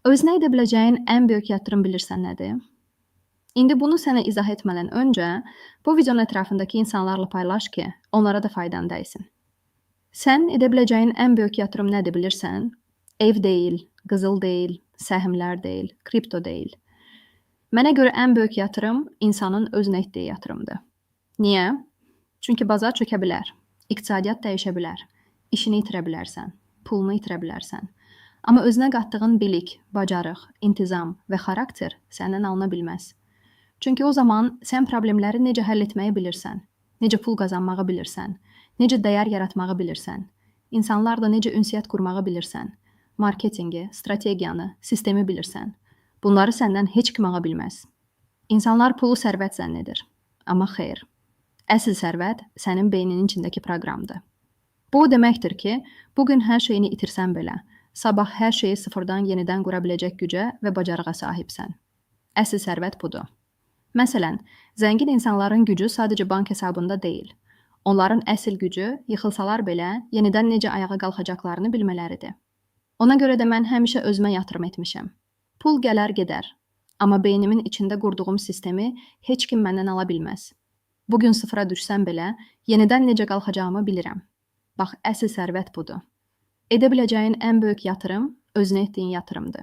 Özünə edə biləcəyin ən böyük yatırım bilirsən nədir? İndi bunu sənə izah etmədən öncə, bu videonun ətrafındakı insanlarla paylaş ki, onlara da faydan dəysin. Sən edə biləcəyin ən böyük yatırım nədir bilirsən? Ev deyil, qızıl deyil, səhmlər deyil, kripto deyil. Mənə görə ən böyük yatırım insanın özünə etdiyi yatırımdır. Niyə? Çünki bazar çökə bilər, iqtisadiyyat dəyişə bilər, işini itirə bilərsən, pulunu itirə bilərsən. Amma özünə qatdığın bilik, bacarıq, intizam və xarakter səndən alına bilməz. Çünki o zaman sən problemləri necə həll etməyi bilirsən, necə pul qazanmağı bilirsən, necə dəyər yaratmağı bilirsən, insanlarla necə ünsiyyət qurmağı bilirsən, marketingi, strategiyanı, sistemi bilirsən. Bunları səndən heç kim ağa bilməz. İnsanlar pulu sərvət zənn edir. Amma xeyr. Əsl sərvət sənin beyninin içindəki proqramdır. Bu o deməkdir ki, bugün hər şeyini itirsən belə, sabah hər şeyi sıfırdan yenidən qura biləcək gücə və bacarığa sahibsən. Əsl sərvət budur. Məsələn, zəngin insanların gücü sadəcə bank hesabında deyil. Onların əsl gücü, yıxılsalar belə, yenidən necə ayağa qalxacaqlarını bilmələridir. Ona görə də mən həmişə özümə yatırım etmişəm. Pul gələr gedər, amma beynimin içində qurduğum sistemi heç kim məndən ala bilməz. Bugün sıfıra düşsəm belə, yenidən necə qalxacağımı bilirəm. Bax, əsl sərvət budur. Edə biləcəyin ən böyük yatırım özünə etdiyin yatırımdır.